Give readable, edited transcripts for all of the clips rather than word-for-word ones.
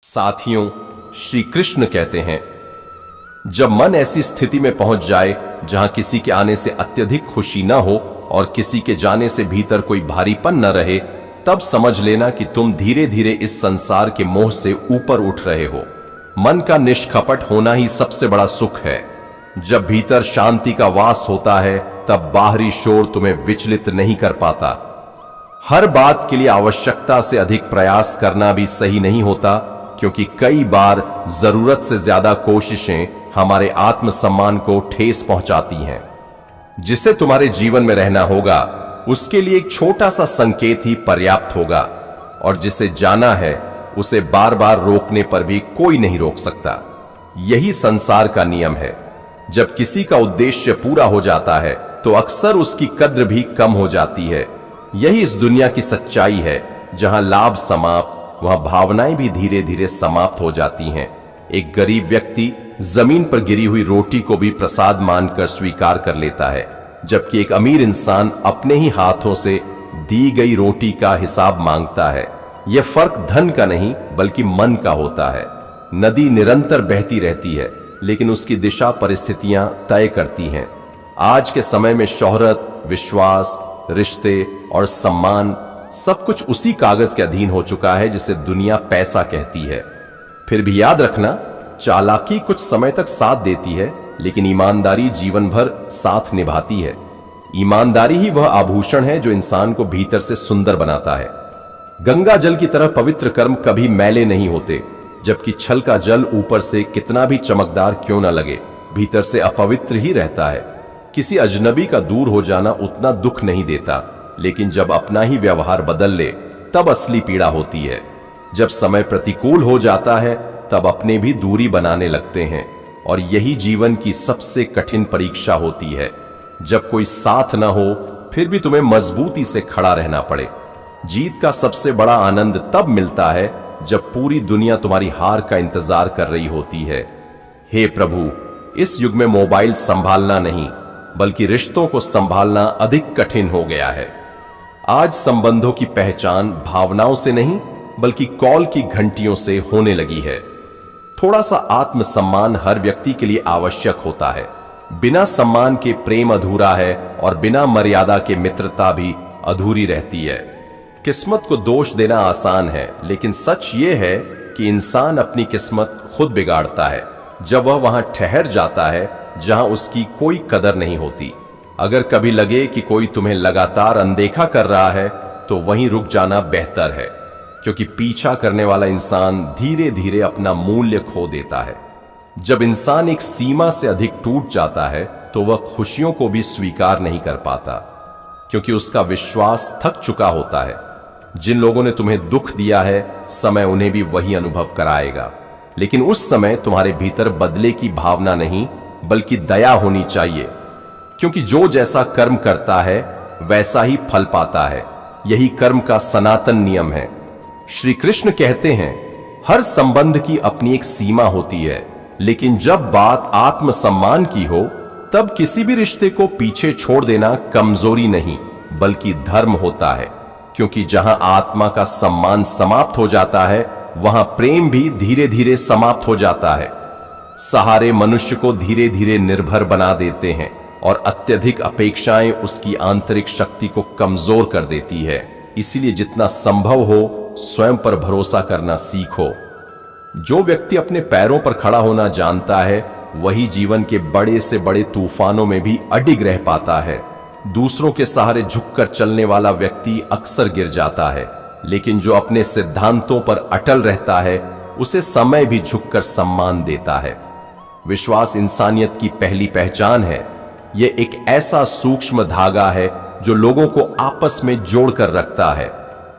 साथियों, श्री कृष्ण कहते हैं, जब मन ऐसी स्थिति में पहुंच जाए जहां किसी के आने से अत्यधिक खुशी न हो और किसी के जाने से भीतर कोई भारीपन न रहे, तब समझ लेना कि तुम धीरे धीरे इस संसार के मोह से ऊपर उठ रहे हो। मन का निष्कपट होना ही सबसे बड़ा सुख है। जब भीतर शांति का वास होता है, तब बाहरी शोर तुम्हें विचलित नहीं कर पाता। हर बात के लिए आवश्यकता से अधिक प्रयास करना भी सही नहीं होता, क्योंकि कई बार जरूरत से ज्यादा कोशिशें हमारे आत्मसम्मान को ठेस पहुंचाती हैं। जिसे तुम्हारे जीवन में रहना होगा, उसके लिए एक छोटा सा संकेत ही पर्याप्त होगा, और जिसे जाना है उसे बार बार रोकने पर भी कोई नहीं रोक सकता। यही संसार का नियम है। जब किसी का उद्देश्य पूरा हो जाता है, तो अक्सर उसकी कद्र भी कम हो जाती है। यही इस दुनिया की सच्चाई है। जहां लाभ समाप्त, वहां भावनाएं भी धीरे धीरे समाप्त हो जाती हैं। एक गरीब व्यक्ति जमीन पर गिरी हुई रोटी को भी प्रसाद मानकर स्वीकार कर लेता है, जबकि एक अमीर इंसान अपने ही हाथों से दी गई रोटी का हिसाब मांगता है। यह फर्क धन का नहीं, बल्कि मन का होता है। नदी निरंतर बहती रहती है, लेकिन उसकी दिशा परिस्थितियां तय करती हैं। आज के समय में शोहरत, विश्वास, रिश्ते और सम्मान सब कुछ उसी कागज के अधीन हो चुका है जिसे दुनिया पैसा कहती है। फिर भी याद रखना, चालाकी कुछ समय तक साथ देती है, लेकिन ईमानदारी जीवन भर साथ निभाती है। ईमानदारी ही वह आभूषण है जो इंसान को भीतर से सुंदर बनाता है। गंगा जल की तरह पवित्र कर्म कभी मैले नहीं होते, जबकि छल का जल ऊपर से कितना भी चमकदार क्यों न लगे, भीतर से अपवित्र ही रहता है। किसी अजनबी का दूर हो जाना उतना दुख नहीं देता, लेकिन जब अपना ही व्यवहार बदल ले, तब असली पीड़ा होती है। जब समय प्रतिकूल हो जाता है, तब अपने भी दूरी बनाने लगते हैं, और यही जीवन की सबसे कठिन परीक्षा होती है। जब कोई साथ न हो, फिर भी तुम्हें मजबूती से खड़ा रहना पड़े। जीत का सबसे बड़ा आनंद तब मिलता है जब पूरी दुनिया तुम्हारी हार का इंतजार कर रही होती है। हे प्रभु, इस युग में मोबाइल संभालना नहीं, बल्कि रिश्तों को संभालना अधिक कठिन हो गया है। आज संबंधों की पहचान भावनाओं से नहीं, बल्कि कॉल की घंटियों से होने लगी है। थोड़ा सा आत्मसम्मान हर व्यक्ति के लिए आवश्यक होता है। बिना सम्मान के प्रेम अधूरा है, और बिना मर्यादा के मित्रता भी अधूरी रहती है। किस्मत को दोष देना आसान है, लेकिन सच ये है कि इंसान अपनी किस्मत खुद बिगाड़ता है जब वह वहां ठहर जाता है जहां उसकी कोई कदर नहीं होती। अगर कभी लगे कि कोई तुम्हें लगातार अनदेखा कर रहा है, तो वहीं रुक जाना बेहतर है, क्योंकि पीछा करने वाला इंसान धीरे धीरे अपना मूल्य खो देता है। जब इंसान एक सीमा से अधिक टूट जाता है, तो वह खुशियों को भी स्वीकार नहीं कर पाता, क्योंकि उसका विश्वास थक चुका होता है। जिन लोगों ने तुम्हें दुख दिया है, समय उन्हें भी वही अनुभव कराएगा, लेकिन उस समय तुम्हारे भीतर बदले की भावना नहीं, बल्कि दया होनी चाहिए, क्योंकि जो जैसा कर्म करता है वैसा ही फल पाता है। यही कर्म का सनातन नियम है। श्री कृष्ण कहते हैं, हर संबंध की अपनी एक सीमा होती है, लेकिन जब बात आत्मसम्मान की हो, तब किसी भी रिश्ते को पीछे छोड़ देना कमजोरी नहीं, बल्कि धर्म होता है। क्योंकि जहां आत्मा का सम्मान समाप्त हो जाता है, वहां प्रेम भी धीरे धीरे समाप्त हो जाता है। सहारे मनुष्य को धीरे धीरे निर्भर बना देते हैं, और अत्यधिक अपेक्षाएं उसकी आंतरिक शक्ति को कमजोर कर देती है। इसीलिए जितना संभव हो, स्वयं पर भरोसा करना सीखो। जो व्यक्ति अपने पैरों पर खड़ा होना जानता है, वही जीवन के बड़े से बड़े तूफानों में भी अडिग रह पाता है। दूसरों के सहारे झुककर चलने वाला व्यक्ति अक्सर गिर जाता है, लेकिन जो अपने सिद्धांतों पर अटल रहता है, उसे समय भी झुककर सम्मान देता है। विश्वास इंसानियत की पहली पहचान है। यह एक ऐसा सूक्ष्म धागा है जो लोगों को आपस में जोड़कर रखता है।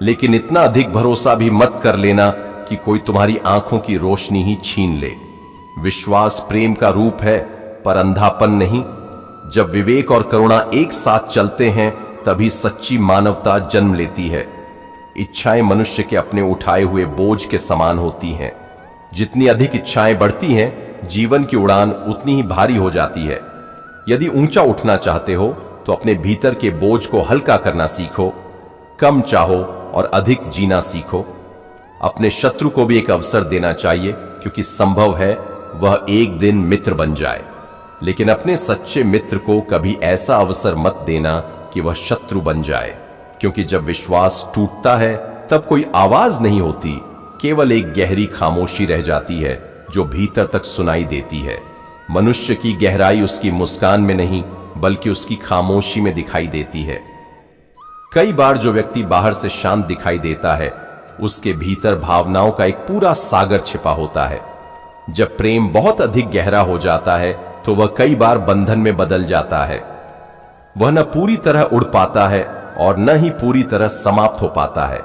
लेकिन इतना अधिक भरोसा भी मत कर लेना कि कोई तुम्हारी आंखों की रोशनी ही छीन ले। विश्वास प्रेम का रूप है, पर अंधापन नहीं। जब विवेक और करुणा एक साथ चलते हैं, तभी सच्ची मानवता जन्म लेती है। इच्छाएं मनुष्य के अपने उठाए हुए बोझ के समान होती हैं। जितनी अधिक इच्छाएं बढ़ती हैं, जीवन की उड़ान उतनी ही भारी हो जाती है। यदि ऊंचा उठना चाहते हो, तो अपने भीतर के बोझ को हल्का करना सीखो। कम चाहो और अधिक जीना सीखो। अपने शत्रु को भी एक अवसर देना चाहिए, क्योंकि संभव है वह एक दिन मित्र बन जाए। लेकिन अपने सच्चे मित्र को कभी ऐसा अवसर मत देना कि वह शत्रु बन जाए, क्योंकि जब विश्वास टूटता है तब कोई आवाज नहीं होती, केवल एक गहरी खामोशी रह जाती है जो भीतर तक सुनाई देती है। मनुष्य की गहराई उसकी मुस्कान में नहीं, बल्कि उसकी खामोशी में दिखाई देती है। कई बार जो व्यक्ति बाहर से शांत दिखाई देता है, उसके भीतर भावनाओं का एक पूरा सागर छिपा होता है। जब प्रेम बहुत अधिक गहरा हो जाता है तो वह कई बार बंधन में बदल जाता है। वह न पूरी तरह उड़ पाता है और न ही पूरी तरह समाप्त हो पाता है।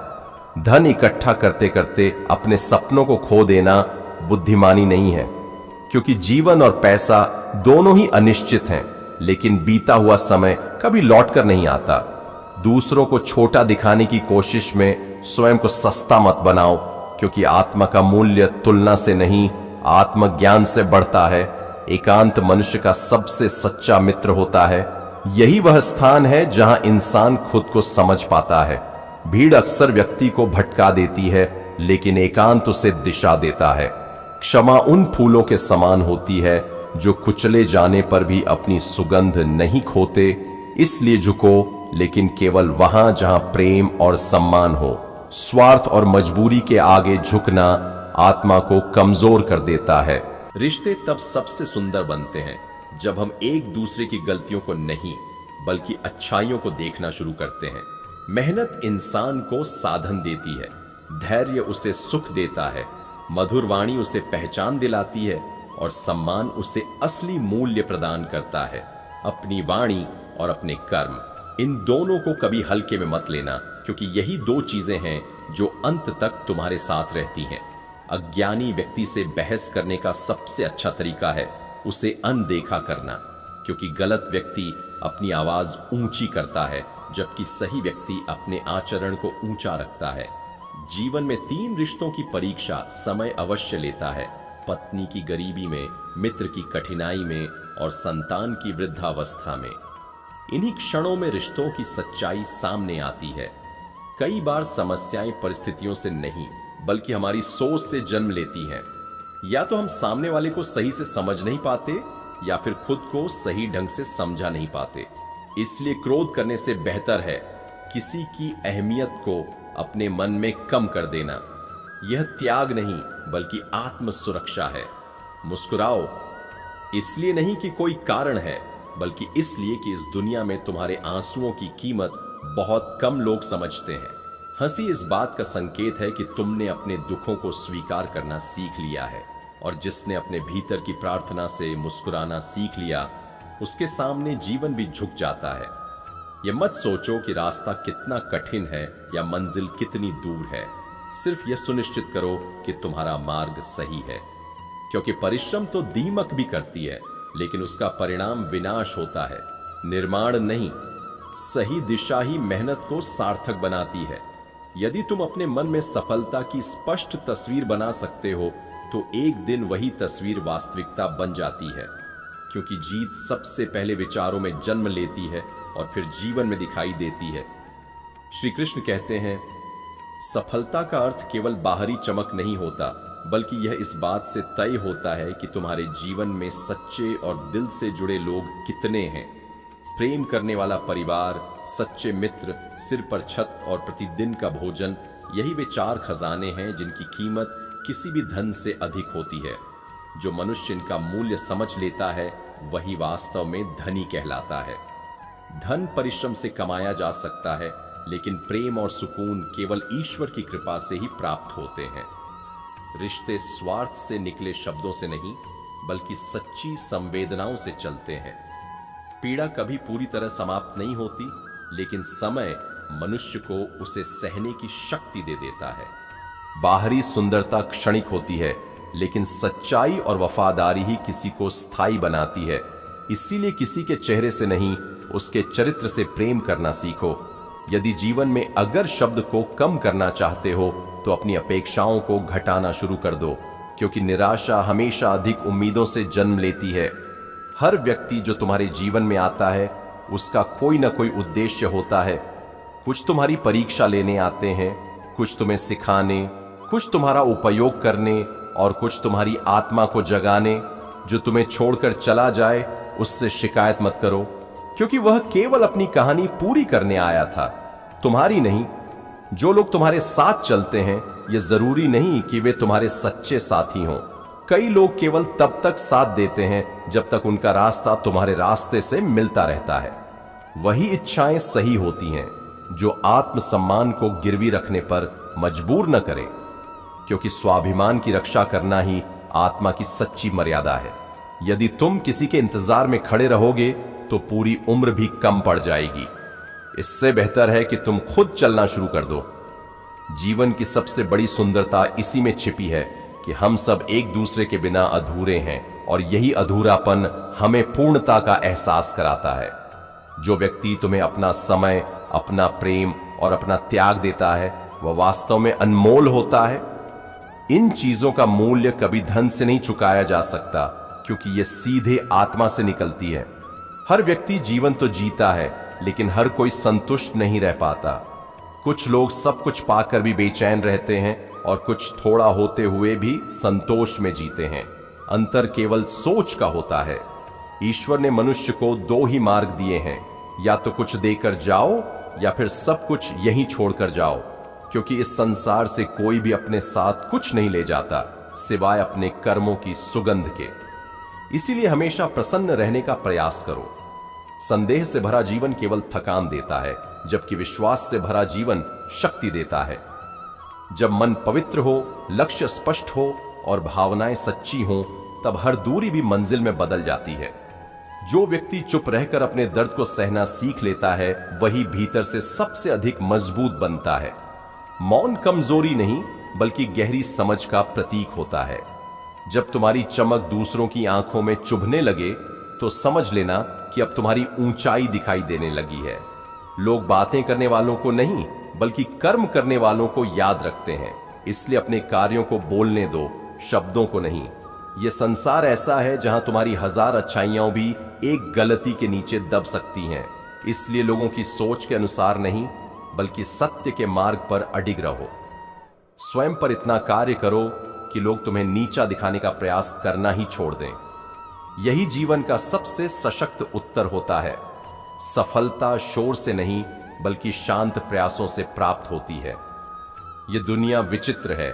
धन इकट्ठा करते करते अपने सपनों को खो देना बुद्धिमानी नहीं है, क्योंकि जीवन और पैसा दोनों ही अनिश्चित हैं, लेकिन बीता हुआ समय कभी लौटकर नहीं आता। दूसरों को छोटा दिखाने की कोशिश में स्वयं को सस्ता मत बनाओ, क्योंकि आत्मा का मूल्य तुलना से नहीं, आत्मज्ञान से बढ़ता है। एकांत मनुष्य का सबसे सच्चा मित्र होता है। यही वह स्थान है जहां इंसान खुद को समझ पाता है। भीड़ अक्सर व्यक्ति को भटका देती है, लेकिन एकांत उसे दिशा देता है। क्षमा उन फूलों के समान होती है जो कुचले जाने पर भी अपनी सुगंध नहीं खोते। इसलिए झुको, लेकिन केवल वहां जहां प्रेम और सम्मान हो। स्वार्थ और मजबूरी के आगे झुकना आत्मा को कमजोर कर देता है। रिश्ते तब सबसे सुंदर बनते हैं जब हम एक दूसरे की गलतियों को नहीं, बल्कि अच्छाइयों को देखना शुरू करते हैं। मेहनत इंसान को साधन देती है, धैर्य उसे सुख देता है, मधुर वाणी उसे पहचान दिलाती है और सम्मान उसे असली मूल्य प्रदान करता है। अपनी वाणी और अपने कर्म, इन दोनों को कभी हल्के में मत लेना, क्योंकि यही दो चीजें हैं जो अंत तक तुम्हारे साथ रहती हैं। अज्ञानी व्यक्ति से बहस करने का सबसे अच्छा तरीका है उसे अनदेखा करना, क्योंकि गलत व्यक्ति अपनी आवाज ऊंची करता है, जबकि सही व्यक्ति अपने आचरण को ऊंचा रखता है। जीवन में 3 रिश्तों की परीक्षा समय अवश्य लेता है: पत्नी की गरीबी में, मित्र की कठिनाई में और संतान की वृद्धावस्था में। इन्हीं क्षणों में रिश्तों की सच्चाई सामने आती है। कई बार समस्याएं परिस्थितियों से नहीं, बल्कि हमारी सोच से जन्म लेती हैं। या तो हम सामने वाले को सही से समझ नहीं पाते, या फिर खुद को सही ढंग से समझा नहीं पाते। इसलिए क्रोध करने से बेहतर है किसी की अहमियत को अपने मन में कम कर देना। यह त्याग नहीं, बल्कि आत्म सुरक्षा है। मुस्कुराओ, इसलिए नहीं कि कोई कारण है, बल्कि इसलिए कि इस दुनिया में तुम्हारे आंसुओं की कीमत बहुत कम लोग समझते हैं। हंसी इस बात का संकेत है कि तुमने अपने दुखों को स्वीकार करना सीख लिया है, और जिसने अपने भीतर की प्रार्थना से मुस्कुराना सीख लिया, उसके सामने जीवन भी झुक जाता है। यह मत सोचो कि रास्ता कितना कठिन है या मंजिल कितनी दूर है। सिर्फ यह सुनिश्चित करो कि तुम्हारा मार्ग सही है, क्योंकि परिश्रम तो दीमक भी करती है, लेकिन उसका परिणाम विनाश होता है, निर्माण नहीं। सही दिशा ही मेहनत को सार्थक बनाती है। यदि तुम अपने मन में सफलता की स्पष्ट तस्वीर बना सकते हो, तो एक दिन वही तस्वीर वास्तविकता बन जाती है, क्योंकि जीत सबसे पहले विचारों में जन्म लेती है और फिर जीवन में दिखाई देती है। श्री कृष्ण कहते हैं, सफलता का अर्थ केवल बाहरी चमक नहीं होता, बल्कि यह इस बात से तय होता है कि तुम्हारे जीवन में सच्चे और दिल से जुड़े लोग कितने हैं। प्रेम करने वाला परिवार, सच्चे मित्र, सिर पर छत और प्रतिदिन का भोजन, यही वे 4 खजाने हैं जिनकी कीमत किसी भी धन से अधिक होती है। जो मनुष्य इनका मूल्य समझ लेता है, वही वास्तव में धनी कहलाता है। धन परिश्रम से कमाया जा सकता है, लेकिन प्रेम और सुकून केवल ईश्वर की कृपा से ही प्राप्त होते हैं। रिश्ते स्वार्थ से निकले शब्दों से नहीं, बल्कि सच्ची संवेदनाओं से चलते हैं। पीड़ा कभी पूरी तरह समाप्त नहीं होती, लेकिन समय मनुष्य को उसे सहने की शक्ति दे देता है। बाहरी सुंदरता क्षणिक होती है, लेकिन सच्चाई और वफादारी ही किसी को स्थायी बनाती है। इसीलिए किसी के चेहरे से नहीं, उसके चरित्र से प्रेम करना सीखो। यदि जीवन में अगर शब्द को कम करना चाहते हो, तो अपनी अपेक्षाओं को घटाना शुरू कर दो, क्योंकि निराशा हमेशा अधिक उम्मीदों से जन्म लेती है। हर व्यक्ति जो तुम्हारे जीवन में आता है, उसका कोई ना कोई उद्देश्य होता है। कुछ तुम्हारी परीक्षा लेने आते हैं, कुछ तुम्हें सिखाने, कुछ तुम्हारा उपयोग करने और कुछ तुम्हारी आत्मा को जगाने। जो तुम्हें छोड़कर चला जाए उससे शिकायत मत करो, क्योंकि वह केवल अपनी कहानी पूरी करने आया था, तुम्हारी नहीं। जो लोग तुम्हारे साथ चलते हैं यह जरूरी नहीं कि वे तुम्हारे सच्चे साथी हों। कई लोग केवल तब तक साथ देते हैं जब तक उनका रास्ता तुम्हारे रास्ते से मिलता रहता है। वही इच्छाएं सही होती हैं जो आत्मसम्मान को गिरवी रखने पर मजबूर न करें, क्योंकि स्वाभिमान की रक्षा करना ही आत्मा की सच्ची मर्यादा है। यदि तुम किसी के इंतजार में खड़े रहोगे तो पूरी उम्र भी कम पड़ जाएगी। इससे बेहतर है कि तुम खुद चलना शुरू कर दो। जीवन की सबसे बड़ी सुंदरता इसी में छिपी है कि हम सब एक दूसरे के बिना अधूरे हैं, और यही अधूरापन हमें पूर्णता का एहसास कराता है। जो व्यक्ति तुम्हें अपना समय, अपना प्रेम और अपना त्याग देता है वह वास्तव में अनमोल होता है। इन चीजों का मूल्य कभी धन से नहीं चुकाया जा सकता, क्योंकि यह सीधे आत्मा से निकलती है। हर व्यक्ति जीवन तो जीता है, लेकिन हर कोई संतुष्ट नहीं रह पाता। कुछ लोग सब कुछ पाकर भी बेचैन रहते हैं और कुछ थोड़ा होते हुए भी संतोष में जीते हैं। अंतर केवल सोच का होता है। ईश्वर ने मनुष्य को दो ही मार्ग दिए हैं, या तो कुछ देकर जाओ या फिर सब कुछ यहीं छोड़कर जाओ, क्योंकि इस संसार से कोई भी अपने साथ कुछ नहीं ले जाता सिवाय अपने कर्मों की सुगंध के। इसीलिए हमेशा प्रसन्न रहने का प्रयास करो। संदेह से भरा जीवन केवल थकान देता है, जबकि विश्वास से भरा जीवन शक्ति देता है। जब मन पवित्र हो, लक्ष्य स्पष्ट हो और भावनाएं सच्ची हों, तब हर दूरी भी मंजिल में बदल जाती है। जो व्यक्ति चुप रहकर अपने दर्द को सहना सीख लेता है वही भीतर से सबसे अधिक मजबूत बनता है। मौन कमजोरी नहीं बल्कि गहरी समझ का प्रतीक होता है। जब तुम्हारी चमक दूसरों की आंखों में चुभने लगे तो समझ लेना कि अब तुम्हारी ऊंचाई दिखाई देने लगी है। लोग बातें करने वालों को नहीं बल्कि कर्म करने वालों को याद रखते हैं, इसलिए अपने कार्यों को बोलने दो, शब्दों को नहीं। यह संसार ऐसा है जहां तुम्हारी 1000 अच्छाइयां भी एक गलती के नीचे दब सकती हैं। इसलिए लोगों की सोच के अनुसार नहीं बल्कि सत्य के मार्ग पर अडिग रहो। स्वयं पर इतना कार्य करो कि लोग तुम्हें नीचा दिखाने का प्रयास करना ही छोड़ दें। यही जीवन का सबसे सशक्त उत्तर होता है। सफलता शोर से नहीं बल्कि शांत प्रयासों से प्राप्त होती है। यह दुनिया विचित्र है।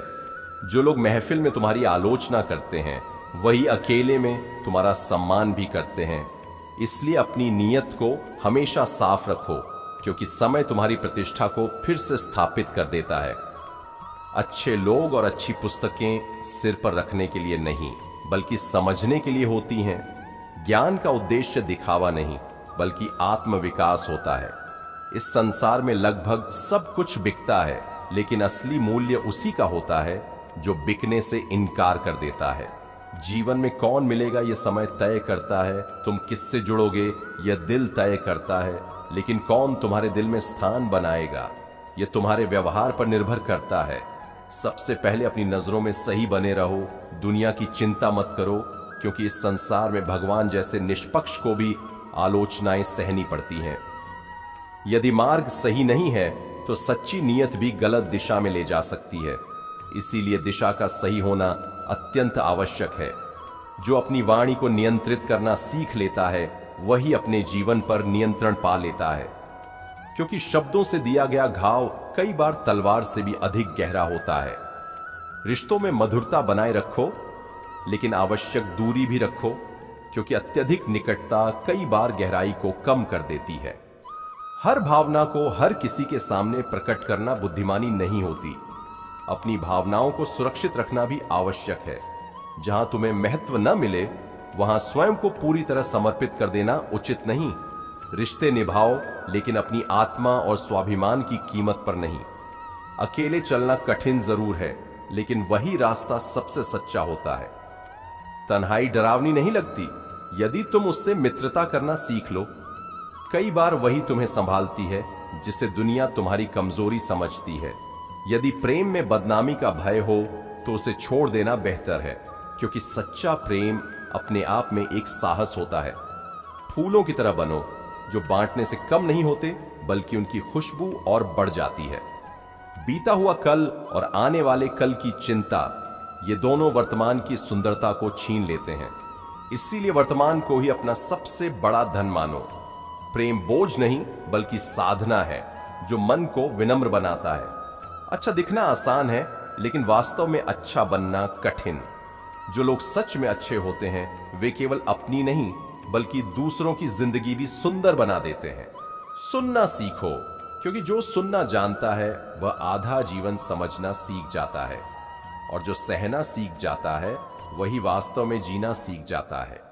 जो लोग महफिल में तुम्हारी आलोचना करते हैं वही अकेले में तुम्हारा सम्मान भी करते हैं। इसलिए अपनी नीयत को हमेशा साफ रखो, क्योंकि समय तुम्हारी प्रतिष्ठा को फिर से स्थापित कर देता है। अच्छे लोग और अच्छी पुस्तकें सिर पर रखने के लिए नहीं बल्कि समझने के लिए होती हैं। ज्ञान का उद्देश्य दिखावा नहीं बल्कि आत्मविकास होता है। इस संसार में लगभग सब कुछ बिकता है, लेकिन असली मूल्य उसी का होता है जो बिकने से इनकार कर देता है। जीवन में कौन मिलेगा यह समय तय करता है, तुम किससे जुड़ोगे यह दिल तय करता है, लेकिन कौन तुम्हारे दिल में स्थान बनाएगा यह तुम्हारे व्यवहार पर निर्भर करता है। सबसे पहले अपनी नजरों में सही बने रहो। दुनिया की चिंता मत करो, क्योंकि इस संसार में भगवान जैसे निष्पक्ष को भी आलोचनाएं सहनी पड़ती हैं। यदि मार्ग सही नहीं है तो सच्ची नीयत भी गलत दिशा में ले जा सकती है। इसीलिए दिशा का सही होना अत्यंत आवश्यक है। जो अपनी वाणी को नियंत्रित करना सीख लेता है वही अपने जीवन पर नियंत्रण पा लेता है, क्योंकि शब्दों से दिया गया घाव कई बार तलवार से भी अधिक गहरा होता है। रिश्तों में मधुरता बनाए रखो, लेकिन आवश्यक दूरी भी रखो, क्योंकि अत्यधिक निकटता कई बार गहराई को कम कर देती है। हर भावना को हर किसी के सामने प्रकट करना बुद्धिमानी नहीं होती। अपनी भावनाओं को सुरक्षित रखना भी आवश्यक है। जहां तुम्हें महत्व न मिले वहां स्वयं को पूरी तरह समर्पित कर देना उचित नहीं। रिश्ते निभाओ, लेकिन अपनी आत्मा और स्वाभिमान की कीमत पर नहीं। अकेले चलना कठिन जरूर है, लेकिन वही रास्ता सबसे सच्चा होता है। तन्हाई डरावनी नहीं लगती यदि तुम उससे मित्रता करना सीख लो। कई बार वही तुम्हें संभालती है जिसे दुनिया तुम्हारी कमजोरी समझती है। यदि प्रेम में बदनामी का भय हो तो उसे छोड़ देना बेहतर है, क्योंकि सच्चा प्रेम अपने आप में एक साहस होता है। फूलों की तरह बनो जो बांटने से कम नहीं होते बल्कि उनकी खुशबू और बढ़ जाती है। बीता हुआ कल और आने वाले कल की चिंता, ये दोनों वर्तमान की सुंदरता को छीन लेते हैं। इसीलिए वर्तमान को ही अपना सबसे बड़ा धन मानो। प्रेम बोझ नहीं बल्कि साधना है जो मन को विनम्र बनाता है। अच्छा दिखना आसान है लेकिन वास्तव में अच्छा बनना कठिन। जो लोग सच में अच्छे होते हैं वे केवल अपनी नहीं बल्कि दूसरों की जिंदगी भी सुंदर बना देते हैं। सुनना सीखो, क्योंकि जो सुनना जानता है वह आधा जीवन समझना सीख जाता है, और जो सहना सीख जाता है वही वास्तव में जीना सीख जाता है।